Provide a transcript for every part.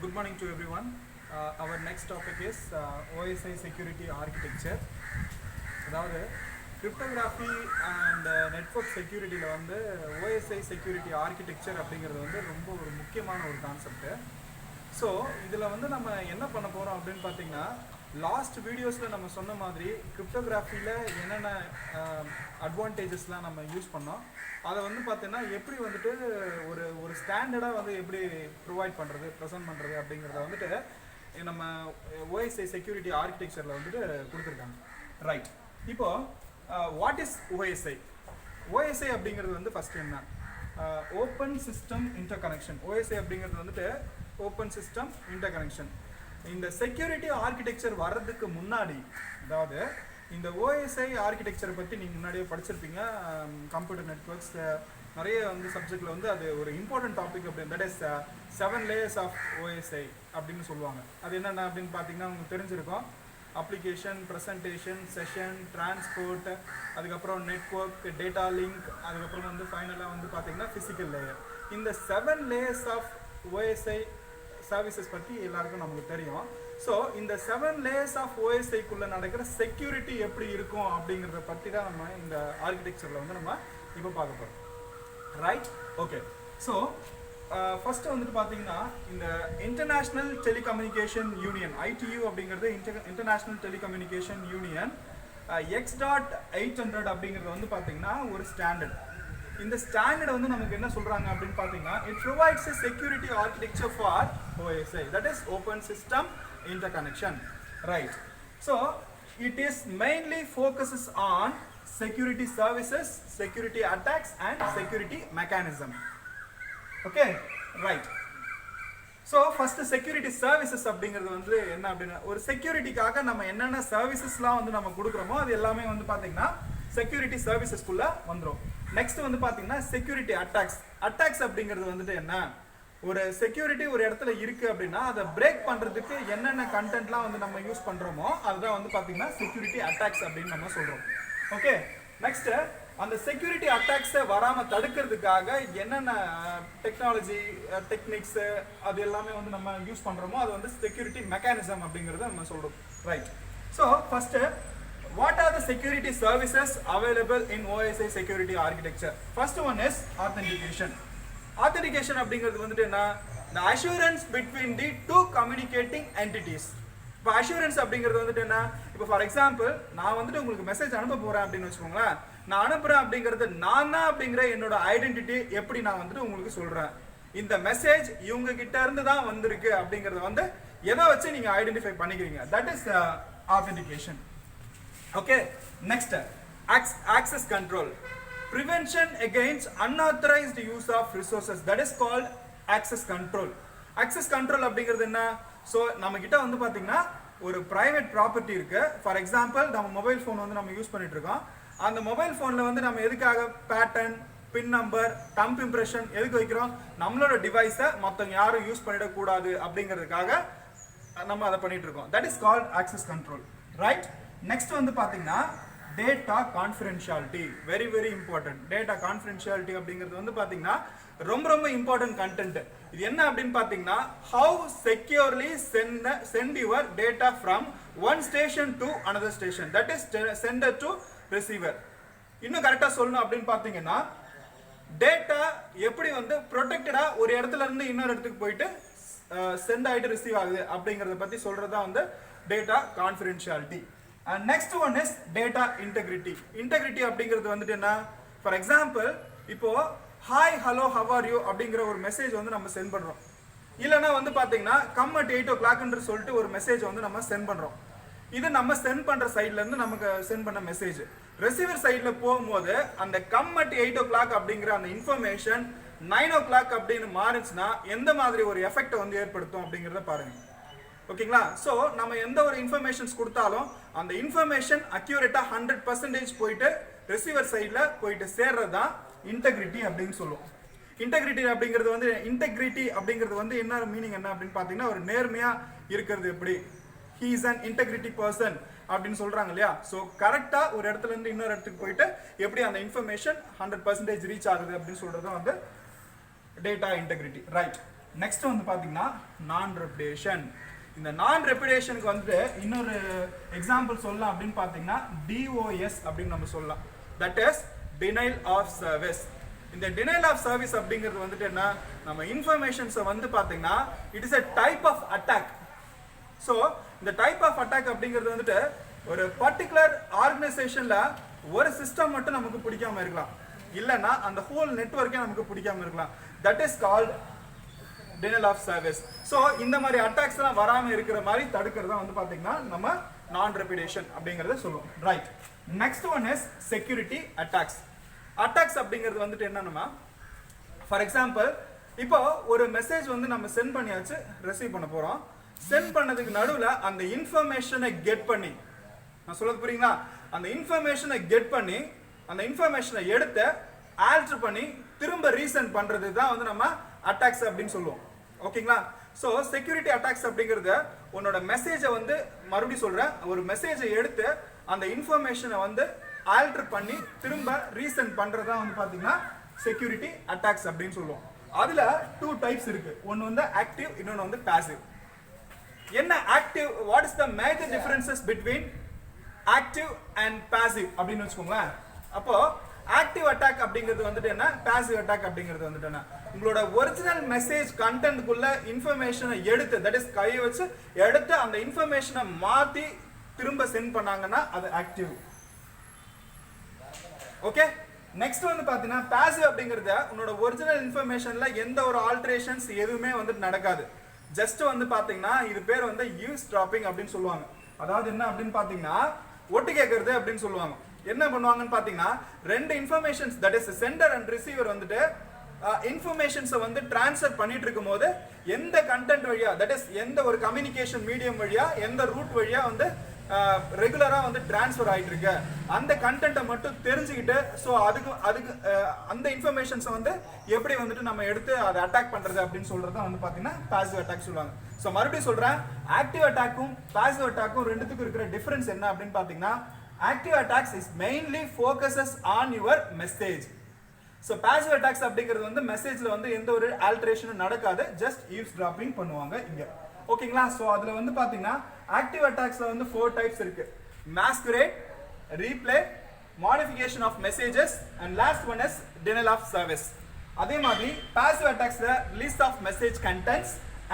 Good morning to everyone. Our next topic is OSI security architecture. அதாவது cryptography and network செக்யூரிட்டியில் வந்து OSI security architecture அப்படிங்கிறது வந்து ரொம்ப ஒரு முக்கியமான ஒரு கான்செப்ட்டு. ஸோ இதில் வந்து நம்ம என்ன பண்ண போகிறோம் அப்படின்னு பார்த்தீங்கன்னா, லாஸ்ட் வீடியோஸில் நம்ம சொன்ன மாதிரி கிரிப்டோகிராஃபியில் என்னென்ன அட்வான்டேஜஸ்லாம் நம்ம யூஸ் பண்ணோம், அதை வந்து பார்த்தீங்கன்னா எப்படி வந்துட்டு ஒரு ஸ்டாண்டர்டாக வந்து எப்படி ப்ரொவைட் பண்ணுறது, ப்ரெசென்ட் பண்ணுறது அப்படிங்கிறத வந்துட்டு நம்ம ஓஎஸ்ஐ செக்யூரிட்டி ஆர்கிடெக்சரில் வந்துட்டு கொடுத்துருக்காங்க. ரைட், இப்போது வாட் இஸ் ஓஎஸ்ஐ? ஓஎஸ்ஐ அப்படிங்கிறது வந்து ஃபஸ்ட்டு என்ன? Open system inter connection. OSI அப்படிங்கிறது வந்துட்டு ஓப்பன் சிஸ்டம் இன்டர் கனெக்ஷன். இந்த செக்யூரிட்டி ஆர்கிடெக்சர் வர்றதுக்கு முன்னாடி, அதாவது இந்த ஓஎஸ்ஐ ஆர்கிடெக்சரை பற்றி நீங்கள் முன்னாடியே படிச்சிருப்பீங்க. கம்ப்யூட்டர் நெட்வொர்க்ஸ் நிறைய வந்து சப்ஜெக்டில் வந்து அது ஒரு இம்பார்ட்டன்ட் டாபிக் அப்படின்னு, that is 7 layers of OSI அப்படின்னு சொல்லுவாங்க. அது என்னென்ன அப்படின்னு பார்த்தீங்கன்னா உங்களுக்கு தெரிஞ்சிருக்கும். அப்ளிகேஷன், ப்ரெசன்டேஷன், செஷன், டிரான்ஸ்போர்ட், அதுக்கப்புறம் நெட்வொர்க், டேட்டா லிங்க், அதுக்கப்புறம் வந்து ஃபைனலாக வந்து பார்த்தீங்கன்னா ஃபிசிக்கல் லேயர். இந்த 7 layers ஆஃப் ஓஎஸ்ஐ சர்வீசஸ் பற்றி எல்லாருக்கும் நமக்கு தெரியும். ஸோ இந்த 7 layers ஆஃப் ஓஎஸ்ஐக்குள்ளே நடக்கிற செக்யூரிட்டி எப்படி இருக்கும் அப்படிங்கிறத பற்றி தான் நம்ம இந்த ஆர்கிடெக்சரில் வந்து நம்ம இப்போ பார்க்க போகிறோம். Right, okay. ஸோ ஃபஸ்ட்டு வந்துட்டு பார்த்தீங்கன்னா, இந்த இன்டர்நேஷ்னல் டெலிகம்யூனிகேஷன் யூனியன், ITU அப்படிங்கிறது இன்டர்நேஷ்னல் டெலிகம்யூனிகேஷன் யூனியன் X.800 அப்படிங்கிறது வந்து பார்த்தீங்கன்னா ஒரு ஸ்டாண்டர்ட். இந்த ஸ்டாண்டர்ட் வந்து நமக்கு என்ன சொல்கிறாங்க அப்படின்னு பார்த்தீங்கன்னா, it provides a security architecture for OSI, that is open system interconnection. Right, so it is mainly focuses on security services, security attacks and security mechanism. Okay, right. So first security services அப்படிங்கிறது வந்து என்ன அப்படின்னா, ஒரு செக்யூரிட்டிக்காக நம்ம என்னென்ன சர்வீசஸ்லாம் வந்து நம்ம கொடுக்குறோமோ அது எல்லாமே வந்து பார்த்தீங்கன்னா செக்யூரிட்டி சர்வீசஸ்குள்ளே வந்துடும். நெக்ஸ்ட் வந்து பார்த்தீங்கன்னா செக்யூரிட்டி அட்டாக்ஸ். அட்டாக்ஸ் அப்படிங்கிறது வந்துட்டு என்ன, ஒரு செக்யூரிட்டி ஒரு இடத்துல இருக்குது அப்படின்னா அதை பிரேக் பண்ணுறதுக்கு என்னென்ன கண்டென்ட்லாம் வந்து நம்ம யூஸ் பண்ணுறோமோ அதுதான் வந்து பார்த்தீங்கன்னா செக்யூரிட்டி அட்டாக்ஸ் அப்படின்னு நம்ம சொல்கிறோம். ஓகே, நெக்ஸ்ட்டு அந்த செக்யூரிட்டி அட்டாக்ஸை வராமல் தடுக்கிறதுக்காக என்னென்ன டெக்னாலஜி டெக்னிக்ஸு அது எல்லாமே வந்து நம்ம யூஸ் பண்ணுறோமோ அது வந்து செக்யூரிட்டி மெக்கானிசம் அப்படிங்கிறத நம்ம சொல்கிறோம். Right, so first what are the security services available in OSI security architecture? First one is authentication. Authentication அப்படிங்கிறது வந்துட்டு என்ன, the assurance between the two communicating entities. இப்போ assurance அப்படிங்கிறது வந்துட்டு என்ன, இப்போ ஃபார் எக்ஸாம்பிள் நான் வந்துட்டு உங்களுக்கு மெசேஜ் அனுப்ப போகிறேன் அப்படின்னு வச்சுக்கோங்களேன். நான் அனுப்புகிறேன் அப்படிங்கிறது நான் தான் அப்படிங்கிற என்னோட ஐடென்டிட்டி எப்படி நான் வந்துட்டு உங்களுக்கு சொல்கிறேன். இந்த மெசேஜ் இவங்க கிட்ட இருந்து தான் வந்திருக்கு அப்படிங்கிறத வந்து எதை வச்சு நீங்கள் ஐடென்டிஃபை பண்ணிக்கிறீங்க, that is authentication. Okay, next access control, prevention against unauthorized use of resources, that is called access control. Access control அப்படிங்கிறது என்ன, ஸோ நம்ம கிட்ட வந்து பார்த்தீங்கன்னா ஒரு ப்ரைவேட் ப்ராப்பர்ட்டி இருக்கு. ஃபார் எக்ஸாம்பிள் நம்ம மொபைல் ஃபோன் வந்து நம்ம யூஸ் பண்ணிட்டு இருக்கோம். அந்த மொபைல் ஃபோனில் வந்து நம்ம எதுக்காக பேட்டர்ன், பின் நம்பர், தம்ப் இம்ப்ரெஷன் எதுக்கு வைக்கிறோம், நம்மளோட டிவைஸை மற்றவங்க யாரும் யூஸ் பண்ணிடக்கூடாது அப்படிங்கிறதுக்காக நம்ம அதை பண்ணிட்டு இருக்கோம். That is called access control. Right, next வந்து பார்த்தீங்கன்னா data confidentiality, very very important. Data confidentiality அப்படிங்கிறது வந்து பார்த்தீங்கன்னா ரொம்ப இம்பார்ட்டன்ட் கண்டென்ட். இது என்ன அப்படின்னு பார்த்தீங்கன்னா, how securely send your data from one station to another station, that is sender to receiver. இன்னும் கரெக்டாக சொல்லணும் அப்படின்னு பார்த்தீங்கன்னா, டேட்டா எப்படி வந்து ப்ரொடெக்டடாக ஒரு இடத்துல இருந்து இன்னொரு இடத்துக்கு போயிட்டு சென்ட் ஆகிட்டு ரிசீவ் ஆகுது அப்படிங்கிறத பற்றி சொல்கிறது தான் வந்து data confidentiality. And next one is data integrity. Integrity அப்படிங்கிறது வந்துட்டு என்ன, ஃபார் எக்ஸாம்பிள் இப்போ hi hello how are you அப்படிங்கிற ஒரு மெசேஜ் வந்து நம்ம சென்ட் பண்ணுறோம். இல்லைனா வந்து பார்த்தீங்கன்னா கம் at 8 o'clock சொல்லிட்டு ஒரு மெசேஜ் வந்து நம்ம சென்ட் பண்ணுறோம். இது நம்ம சென்ட் பண்ணுற சைட்லேருந்து நமக்கு சென்ட் பண்ண மெசேஜ் ரிசீவர் சைடில் போகும்போது அந்த கம் at 8 o'clock அப்படிங்கிற அந்த இன்ஃபர்மேஷன் 9 o'clock அப்படின்னு மாறிச்சுன்னா எந்த மாதிரி ஒரு எஃபெக்டை வந்து ஏற்படுத்தும் அப்படிங்கிறத பாருங்கள். ஓகேங்களா, ஸோ நம்ம எந்த ஒரு இன்ஃபர்மேஷன்ஸ் கொடுத்தாலும் அந்த இன்ஃபர்மேஷன் அக்யூரேட்டாக 100% போயிட்டு ரிசீவர் சைடில் போயிட்டு சேர்றது தான் இன்டெகிரிட்டி அப்படின்னு சொல்லுவோம். இன்டெகிரிட்டி அப்படிங்கிறது வந்து என்ன மீனிங் என்ன அப்படின்னு பார்த்தீங்கன்னா, ஒரு நேர்மையாக இருக்கிறது. எப்படி he is an integrity person அப்படின்னு சொல்கிறாங்க இல்லையா. ஸோ கரெக்டாக ஒரு இடத்துல இருந்து இன்னொரு இடத்துக்கு போயிட்டு எப்படி அந்த இன்ஃபர்மேஷன் 100% ரீச் ஆகுது அப்படின்னு சொல்கிறது தான் வந்து டேட்டா இன்டெகிரிட்டி. ரைட், நெக்ஸ்ட் வந்து பார்த்தீங்கன்னா நான் ரெப்புடேஷன். இந்த நான் ரெப்புடேஷனுக்கு வந்துட்டு இன்னொரு எக்ஸாம்பிள் சொல்லலாம் அப்படின்னு பார்த்தீங்கன்னா DOS அப்படின்னு நம்ம சொல்லலாம். That is denial of service. இந்த டினைல் ஆஃப் சர்வீஸ் அப்படிங்கிறது வந்துட்டு என்ன, நம்ம இன்ஃபர்மேஷன்ஸை வந்து பார்த்தீங்கன்னா it is a type of attack. So இந்த டைப் ஆஃப் அட்டாக் அப்படிங்கிறது வந்துட்டு ஒரு பர்டிகுலர் ஆர்கனைசேஷன்ல ஒரு சிஸ்டம் மட்டும் நமக்கு பிடிக்காம இருக்கலாம், இல்லைன்னா அந்த ஹோல் நெட்வொர்க்கே நமக்கு பிடிக்காம இருக்கலாம். That is called denial of service. So இந்த மாதிரி அட்டாக்ஸ் எல்லாம் வராம இருக்கிற மாதிரி தடுக்கிறதா வந்து பாத்தீங்கன்னா நம்ம நான் ரெப்புடேஷன் அப்படிங்கறத சொல்லுவோம். Right. Next one is security attacks. Attacks அப்படிங்கிறது வந்துட்டு என்னன்னா, ஃபார் எக்ஸாம்பிள் இப்போ ஒரு மெசேஜ் வந்து நம்ம சென்ட் பண்ணியாச்சு, ரிசீவ் பண்ண போறோம். சென்ட் பண்ணதுக்கு நடுவில் அந்த இன்ஃபர்மேஷனை கெட் பண்ணி, நான் சொல்றது புரியுங்களா, அந்த இன்ஃபர்மேஷனை கெட் பண்ணி அந்த இன்ஃபர்மேஷனை எடுத்து ஆல்டர் பண்ணி திரும்ப ரீசெண்ட் பண்றது தான் வந்து நம்ம அட்டாக்ஸ் அப்படின்னு சொல்லுவோம். ஓகேங்களா? ஸோ செக்யூரிட்டி அட்டாக்ஸ் அப்படிங்கிறது உன்னோட மெசேஜை வந்து மறுபடியும் சொல்றேன், ஒரு மெசேஜை எடுத்து அந்த இன்ஃபர்மேஷனை வந்து ஆல்டர் பண்ணி திரும்ப ரீசெண்ட் பண்றதா வந்து பாத்தீங்கன்னா செக்யூரிட்டி அட்டாக்ஸ் அப்படின்னு சொல்லுவோம். அதுல 2 டைப்ஸ் இருக்கு. ஒன்னு வந்து ஆக்டிவ், இன்னொன்னு வந்து பாசிவ். என்ன active, what is the major differences between active and passive அப்படின்னு வச்சுக்கோங்களேன். அப்போ ஆக்டிவ் அட்டாக் அப்படிங்கிறது வந்துட்டு என்ன, பாசிவ் அட்டாக் அப்படிங்கிறது வந்துட்டு என்ன, உங்களோட ஒரிஜினல் மெசேஜ் கண்டென்ட்குள்ள இன்ஃபர்மேஷனை எடுத்து, தட் இஸ் கையை வச்சு எடுத்து அந்த இன்ஃபர்மேஷனை மாத்தி திரும்ப சென்ட் பண்ணாங்கன்னா அது ஆக்டிவ். ஓகே. நெக்ஸ்ட் வந்து பாத்தீங்கன்னா பாசிவ் அப்படிங்கிறது உன்னோட ஒரிஜினல் இன்ஃபர்மேஷன்ல எந்த ஒரு ஆல்டரேஷன்ஸ் எதுவுமே வந்துட்டு நடக்காது. ஜஸ்ட் வந்து பாத்தீங்கன்னா இது பேர் வந்து யூஸ் டிராப்பிங் அப்படின்னு சொல்லுவாங்க. அதாவது என்ன அப்படின்னு பாத்தீங்கன்னா ஒட்டு கேட்கறது அப்படின்னு சொல்லுவாங்க. என்ன பண்ணுவாங்கன்னு பாத்தீங்கன்னா ரெண்டு informations, that is centre and receiver வந்துட்டு இன்ஃபர்மேஷன்ஸை வந்து டிரான்ஸ்ஃபர் பண்ணிட்டு இருக்கும் போது எந்த கண்டென்ட் வழியா, தட் இஸ் எந்த ஒரு கம்யூனிகேஷன் மீடியம் வழியா எந்த ரூட் வழியா வந்து ரெகுலரா வந்து டிரான்ஸ்ஃபர் ஆயிட்டு இருக்கு அந்த கண்டென்ட்டை மட்டும் தெரிஞ்சுக்கிட்டு, ஸோ அதுக்கு அந்த இன்ஃபர்மேஷன்ஸை வந்து எப்படி வந்துட்டு நம்ம எடுத்து அதை அட்டாக் பண்றது அப்படின்னு சொல்றது வந்து பாத்தீங்கன்னா பாசிவ் அட்டாக் சொல்லுவாங்க. ஸோ மறுபடியும் சொல்றேன், ஆக்டிவ் அட்டாக்கும் பாசிவ் அட்டாக்கும் ரெண்டுத்துக்கும் இருக்கிற டிஃபரன்ஸ் என்ன அப்படின்னு பாத்தீங்கன்னா, active attacks is mainly focuses on your message. So passive attacks அப்படிங்கிறது வந்து மெசேஜ்ல வந்து எந்த ஒரு ஆல்டரேஷனும் நடக்காது, ஜஸ்ட் eavesdropping பண்ணுவாங்க இங்க. ஓகேங்களா? சோ அதுல வந்து பாத்தீங்கன்னா ஆக்டிவ் அட்டாக்ஸ்ல வந்து 4 டைப்ஸ் இருக்கு. masquerade, replay, modification of messages and last one is denial of service. அதே மாதிரி passive attacksல list of message contents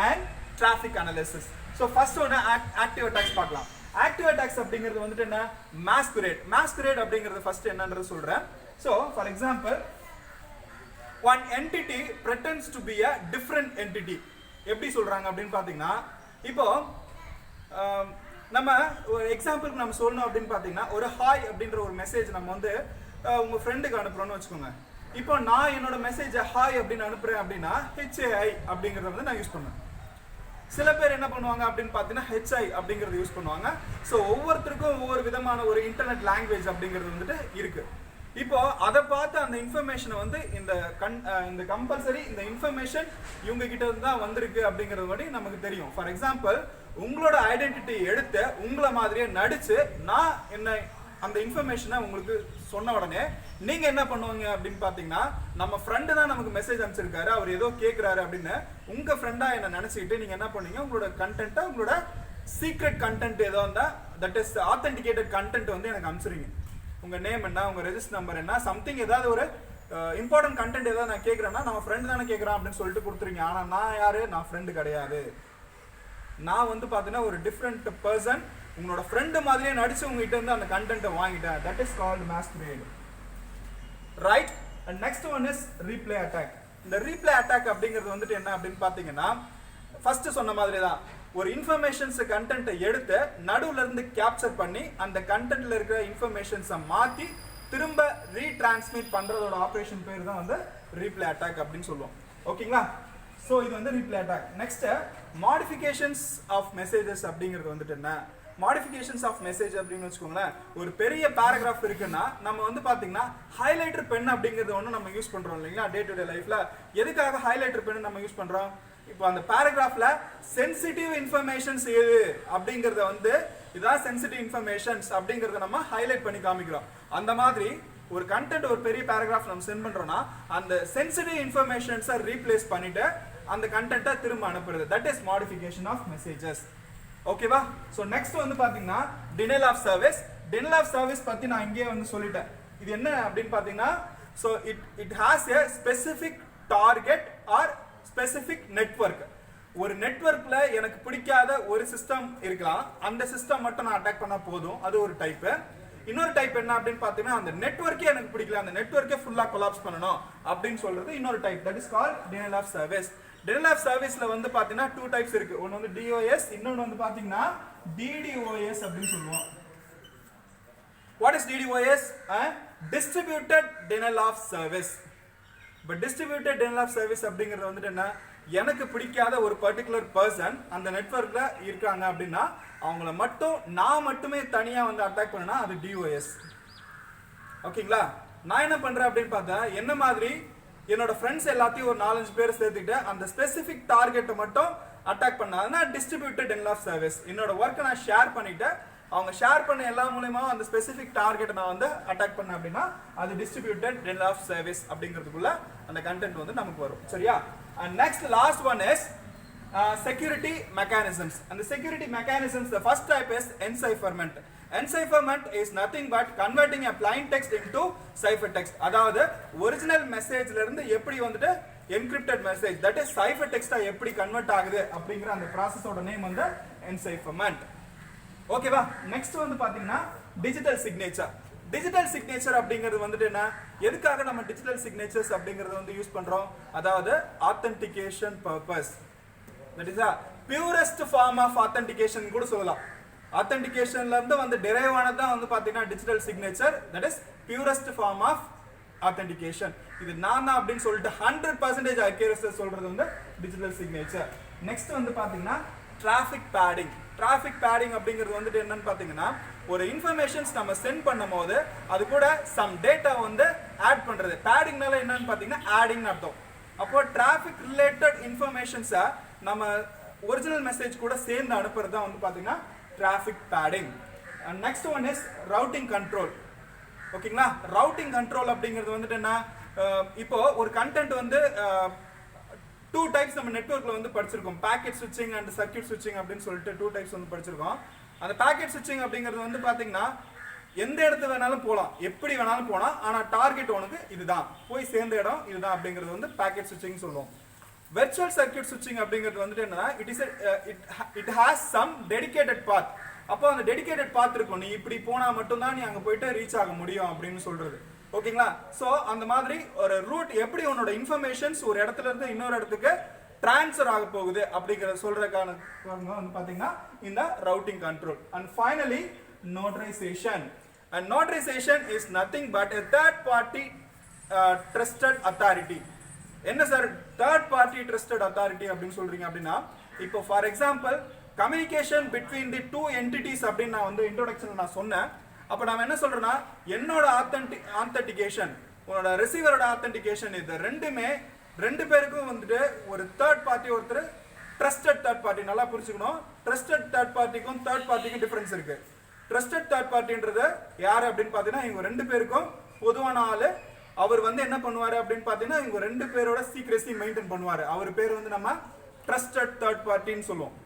and traffic analysis. So first one active attacks பார்க்கலாம். ஆக்டிவ் அட்டாக்ஸ் அப்படிங்கிறது வந்துட்டு என்ன, masquerade. masquerade அப்படிங்கிறது first என்னன்றது சொல்றேன். So for example one entity pretends to be a different entity. எப்படி சொல்றாங்க அப்படின்னு பாத்தீங்கன்னா, இப்போ நம்ம ஒரு எக்ஸாம்பிளுக்கு நம்ம சொல்லணும் அப்படின்னு பாத்தீங்கன்னா, ஒரு ஹாய் அப்படின்ற ஒரு மெசேஜ் நம்ம வந்து உங்க ஃப்ரெண்டுக்கு அனுப்புறோம்னு வச்சுக்கோங்க. இப்போ நான் என்னோட மெசேஜை ஹாய் அப்படின்னு அனுப்புறேன் அப்படின்னா HAI அப்படிங்கறத வந்து நான் யூஸ் பண்ணுவேன். சில பேர் என்ன பண்ணுவாங்க அப்படின்னு பார்த்தீங்கன்னா HI அப்படிங்கிறது யூஸ் பண்ணுவாங்க. ஸோ ஒவ்வொருத்தருக்கும் ஒவ்வொரு விதமான ஒரு இன்டர்நெட் லாங்குவேஜ் அப்படிங்கிறது வந்துட்டு இருக்கு. இப்போ அதை பார்த்து அந்த இன்ஃபர்மேஷனை வந்து இந்த கம்பல்சரி இந்த இன்ஃபர்மேஷன் இவங்க கிட்ட இருந்து தான் வந்திருக்கு அப்படிங்கிறது மாதிரி நமக்கு தெரியும். ஃபார் எக்ஸாம்பிள் உங்களோட ஐடென்டிட்டி எடுத்து உங்களை மாதிரியே நடிச்சு நான் என்ன அந்த இன்ஃபர்மேஷனை உங்களுக்கு சொன்ன உடனே நீங்க என்ன பண்ணுவீங்க அப்படின்னு பாத்தீங்கன்னா, நம்ம ஃப்ரெண்டு தான் நமக்கு மெசேஜ் அனுப்பிச்சிருக்காரு, அவர் ஏதோ கேட்கிறாரு அப்படின்னு உங்க ஃப்ரெண்டா என்ன நினைச்சுக்கிட்டு நீங்க என்ன பண்ணீங்க, உங்களோட கண்டென்ட்டை, உங்களோட சீக்ரெட் கண்டென்ட் ஏதோ இருந்தா, தட் இஸ் ஆத்தென்டிகேட்டட் கண்டென்ட் வந்து எனக்கு அனுப்பிச்சிருங்க. உங்க நேம் என்ன, உங்க ரெஜிஸ்டர் நம்பர் என்ன, சம்திங் ஏதாவது ஒரு இம்பார்ட்டன்ட் கண்டென்ட் ஏதாவது நான் கேட்கறேன்னா நம்ம ஃப்ரெண்டு தானே கேட்கறான் அப்படின்னு சொல்லிட்டு கொடுத்துருங்க. ஆனா நான் யாரு, நான் ஃப்ரெண்டு கிடையாது. நான் வந்து பாத்தீங்கன்னா ஒரு டிஃப்ரெண்ட் பர்சன், உங்களோட ஃப்ரெண்டு மாதிரியே நடிச்சு உங்ககிட்ட இருந்து அந்த கண்டென்ட்டை வாங்கிட்டேன். That is called masquerade. Right. And next one is replay attack. இந்த ரீப்ளே அட்டாக் அப்படிங்கிறது வந்துட்டு என்ன அப்படின்னு பாத்தீங்கன்னா, ஃபர்ஸ்ட் சொன்ன மாதிரி தான், ஒரு இன்ஃபர்மேஷன்ஸ் கண்டென்ட்டை எடுத்து நடுவுல இருந்து கேப்சர் பண்ணி அந்த கண்டென்ட்ல இருக்கிற இன்ஃபர்மேஷன்ஸை மாத்தி திரும்ப ரீட்ரான்ஸ்மிட் பண்றதோட ஆபரேஷன் பேர் தான் வந்து ரீப்ளே அட்டாக் அப்படின்னு சொல்லுவோம். ஓகேங்களா? ஸோ இது வந்து replay attack. Next modifications of messages அப்படிங்கிறது வந்துட்டு என்ன, மாடிஃபிகேஷன்ஸ் ஆஃப் மெசேஜ் அப்படின்னு வச்சுக்கோங்களேன். ஒரு பெரிய பேராகிராஃப் இருக்குன்னா நம்ம வந்து பாத்தீங்கன்னா ஹைலைட்டர் பென் அப்படிங்கிறது ஒன்று நம்ம யூஸ் பண்றோம் இல்லைங்களா டே டு டே லைஃப்ல. எதுக்காக ஹைலைட்டர் பென் நம்ம யூஸ் பண்றோம்? இப்போ அந்த பேராகிராஃப்ல சென்சிட்டிவ் இன்ஃபர்மேஷன்ஸ் எது அப்படிங்கறத வந்து இதான் சென்சிட்டிவ் இன்ஃபர்மேஷன்ஸ் அப்படிங்கறத நம்ம ஹைலைட் பண்ணி காமிக்கிறோம். அந்த மாதிரி ஒரு கண்டென்ட் ஒரு பெரிய பேராகிராஃப் நம்ம சென்ட் பண்றோம்னா அந்த சென்சிட்டிவ் இன்ஃபர்மேஷன்ஸை ரீப்ளேஸ் பண்ணிட்டு அந்த கண்டென்ட்டை திரும்ப அனுப்புறது. That is modification of messages. ஓகேவா? ஸோ நெக்ஸ்ட் வந்து பார்த்தீங்கன்னா denial of service. Denial of service பற்றி நான் இங்கேயே வந்து சொல்லிட்டேன். இது என்ன அப்படின்னு பார்த்தீங்கன்னா, so it has a specific target or specific network. ஒரு நெட்வொர்க்ல எனக்கு பிடிக்காத ஒரு சிஸ்டம் இருக்கலாம், அந்த சிஸ்டம் மட்டும் நான் அட்டாக் பண்ணா போதும், அது ஒரு டைப். இன்னொரு டைப் என்ன அப்படின்னு பார்த்தீங்கன்னா, அந்த நெட்வொர்க்கே எனக்கு பிடிக்கல, அந்த நெட்வொர்க்கே ஃபுல்லா கொலாப்ஸ் பண்ணணும் அப்படின்னு சொல்றது இன்னொரு type. That is called denial of service. Denial of சர்வீஸ்ல வந்து பாத்தீங்கன்னா 2 டைப்ஸ் இருக்கு. ஒன்னு வந்து DOS, இன்னொன்னு வந்து பாத்தீங்கன்னா DDoS அப்படின்னு சொல்லுவோம். What is DDoS? Distributed denial of service. But distributed denial of service அப்படிங்கிறது வந்துட்டு என்ன, எனக்கு பிடிக்காத ஒரு பர்டிகுலர் பர்சன் அந்த நெட்வொர்க்ல இருக்காங்க அப்படின்னா அவங்கள மட்டும் நான் மட்டுமே தனியா வந்து அட்டாக் பண்ணனா அது DOS. ஓகேங்களா? நான் என்ன பண்றேன் அப்படின்னு பார்த்தா, என்ன மாதிரி என்னோட ஃப்ரெண்ட்ஸ் எல்லாத்தையும் ஒரு 4-5 பேர் சேர்த்துக்கிட்டு அந்த ஸ்பெசிஃபிக் டார்கெட்டை மட்டும் அட்டாக் பண்ணாதுன்னா டிஸ்ட்ரிபியூட்டட் டெனியல் ஆஃப் சர்வீஸ். என்னோட ஒர்க்கை நான் ஷேர் பண்ணிட்டு அவங்க ஷேர் பண்ண எல்லா மூலமா அந்த ஸ்பெசிஃபிக் டார்கெட்டை நான் வந்து அட்டாக் பண்ணேன் அப்படின்னா அது டிஸ்ட்ரிபியூட்டட் டெனியல் ஆஃப் சர்வீஸ் அப்படிங்கிறதுக்குள்ள அந்த கண்டென்ட் வந்து நமக்கு வரும். சரியா? And next last one is security mechanisms. And the security mechanisms, the first type is encipherment. Encipherment is nothing but converting a plain text into ciphertext. அதாவது original மெசேஜ்ல இருந்து எப்படி வந்துட்டு encrypted message, that is ciphertext எப்படி convert ஆகுது அப்படிங்கிற அந்த ப்ராசஸோட name வந்து encipherment. ஓகேவா? நெக்ஸ்ட் வந்து பாத்தீங்கன்னா டிஜிட்டல் சிக்னேச்சர். டிஜிட்டல் சிக்னேச்சர் அப்படிங்கிறது வந்துட்டு என்ன, எதுக்காக நம்ம டிஜிட்டல் சிக்னேச்சர்ஸ் அப்படிங்கறத வந்து யூஸ் பண்றோம், அதாவது authentication purpose. That is a purest form of authentication கூட சொல்லலாம். ஆத்தென்டிகேஷன்ல இருந்து வந்து டெரைவ் ஆனது தான் வந்து பாத்தீங்கன்னா digital signature. that is purest form of authentication. இது நான் அப்படின்னு சொல்லிட்டு 100% accuracy சொல்றது வந்து டிஜிட்டல் சிக்னேச்சர். நெக்ஸ்ட் வந்து பாத்தீங்கன்னா டிராஃபிக் பேடிங். டிராஃபிக் பேடிங் அப்படிங்கிறது வந்துட்டு என்னன்னு பாத்தீங்கன்னா, ஒரு இன்ஃபர்மேஷன்ஸ் நம்ம சென்ட் பண்ணும்போது அது கூட சம் டேட்டா வந்து ஆட் பண்றது. பேடிங்னால என்னன்னு பாத்தீங்கன்னா ஆடிங் அர்த்தம். அப்போ டிராஃபிக் ரிலேட்டட் இன்ஃபர்மேஷன்ஸை நம்ம ஒரிஜினல் மெசேஜ் கூட சேர்ந்து அனுப்புறது தான் வந்து பாத்தீங்கன்னா traffic padding. And next one is routing control. ஓகேங்களா? ரவுட்டிங் கண்ட்ரோல் அப்படிங்கிறது வந்துட்டு என்ன, இப்போ ஒரு கண்டென்ட் வந்து 2 டைப்ஸ் நம்ம நெட்வொர்க்ல வந்து படிச்சிருக்கோம். பாக்கெட் ஸ்விட்சிங் அண்ட் சர்க்யூட் ஸ்விட்சிங் அப்படின்னு சொல்லிட்டு 2 டைப்ஸ் வந்து படிச்சிருக்கோம். அந்த பாக்கெட் ஸ்விட்சிங் அப்படிங்கிறது வந்து பாத்தீங்கன்னா எந்த இடத்து வேணாலும் போகலாம், எப்படி வேணாலும் போகலாம், ஆனா டார்கெட் உனக்கு இதுதான், போய் சேர்ந்த இடம் இதுதான் அப்படிங்கிறது வந்து பாக்கெட் ஸ்விட்சிங் சொல்லுவோம். வெர்ச்சுவல் சர்க்யூட் ஸ்விட்சிங் அப்படிங்கிறது வந்துட்டு என்னன்னா, இட் ஹாஸ் சம் டெடிகேட்டட் பாத். அப்போ அந்த டெடிகேட்டட் பாத் இருக்கும், நீ இப்படி போனா மட்டும்தான் நீ அங்க போயிட்டு ரீச் ஆக முடியும் அப்படின்னு சொல்றது. ஓகேங்களா? சோ அந்த மாதிரி ஒரு ரூட் எப்படி உன்னோட இன்ஃபர்மேஷன்ஸ் ஒரு இடத்துல இருந்து இன்னொரு இடத்துக்கு டிரான்ஸ்ஃபர் ஆக போகுது அப்படிங்கறத சொல்றதுக்கான வந்து பாத்தீங்கன்னா இந்த routing control. And finally notarization. And notarization is nothing but a third party trusted authority. என்ன sir third party trusted authority அப்படின்னு சொல்றீங்க அப்படின்னா, இப்போ for example communication between the 2 entities அப்படின்னு நான் வந்து இன்ட்ரோடக்ஷன்ல நான் சொன்னேன். அப்ப நாம என்ன சொல்றோம்னா, என்னோட ஆத்தென்டிகேஷன் உன்னோட ரிசீவரோட ஆத்தென்டிகேஷன் இது ரெண்டுமே 2 பேருக்கும் வந்துட்டு ஒரு தேர்ட் பார்ட்டி, ஒருத்தர் ட்ரஸ்டட் தேர்ட் பார்ட்டி. நல்லா புரிஞ்சுக்கணும், ட்ரஸ்டட் தேர்ட் பார்ட்டிக்கும் தேர்ட் பார்ட்டிக்கும் டிஃபரன்ஸ் இருக்கு. ட்ரஸ்டட் தேர்ட் பார்ட்டின்றது யாரு அப்படின்னு பாத்தீங்கன்னா, இவங்க 2 பேருக்கும் பொதுவான ஆளு. அவர் வந்து என்ன பண்ணுவாரு அப்படின்னு பாத்தீங்கன்னா, இவங்க 2 பேரோட சீக்ரெசி மெயின்டைன் பண்ணுவாரு. அவர் பேர் வந்து நம்ம ட்ரஸ்டட் தேர்ட் பார்ட்டின்னு சொல்லுவோம்.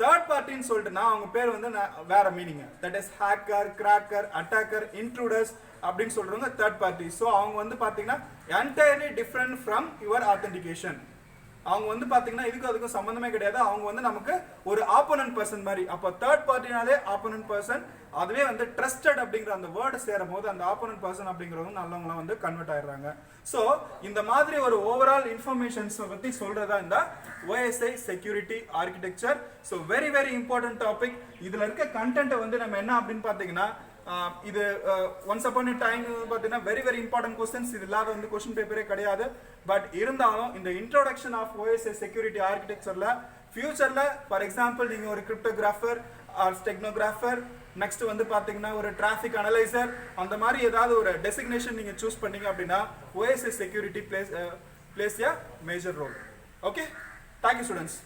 தேர்ட் பார்ட்டின்னு சொல்லிட்டுனா அவங்க பேர் வந்து வேற meaning. That is hacker, cracker, attacker, intruders அப்படின்னு சொல்றவங்க தேர்ட் பார்ட்டி. ஸோ அவங்க வந்து பாத்தீங்கன்னா entirely different from your authentication. அவங்க வந்து பாத்தீங்கன்னா இதுக்கு அதுக்கும் சம்பந்தமே கிடையாது. அவங்க வந்து நமக்கு ஒரு ஆப்போனன்ட் பர்சன் மாதிரி. அப்போ தேர்ட் பார்ட்டினாலே ஆப்போனன்ட் பர்சன். அதுவே வந்து ட்ரஸ்டட் அப்படிங்கிற அந்த வேர்டு சேரும் போது அந்த ஆப்போனன்ட் பர்சன் அப்படிங்கிறவங்க நல்லவங்களாம் வந்து கன்வெர்ட் ஆயிடுறாங்க. ஸோ இந்த மாதிரி ஒரு ஓவரால் இன்ஃபர்மேஷன்ஸ் பத்தி சொல்றதா இந்த OSI security architecture. So very very important topic. இதுல இருக்க கண்டென்ட் வந்து நம்ம என்ன அப்படின்னு பாத்தீங்கன்னா, இது ஒன்ஸ் அப்பான் எ டைம் பார்த்தீங்கன்னா வெரி வெரி இம்பார்ட்டன்ட் கொஸ்டின்ஸ். இது இல்லாத வந்து கொஸ்டின் பேப்பரே கிடையாது. பட் இருந்தாலும் இந்த இன்ட்ரோடக்ஷன் ஆஃப் OSI செக்யூரிட்டி ஆர்கிடெக்சர்ல ஃபியூச்சர்ல ஃபார் எக்ஸாம்பிள் நீங்க ஒரு கிரிப்டோகிராஃபர் ஆர் ஸ்டெக்னோகிராஃபர், நெக்ஸ்ட் வந்து பாத்தீங்கன்னா ஒரு டிராஃபிக் அனலைசர், அந்த மாதிரி ஏதாவது ஒரு டெசிக்னேஷன் நீங்க சூஸ் பண்ணீங்க அப்படின்னா OSI security plays a major role. Okay, thank you students.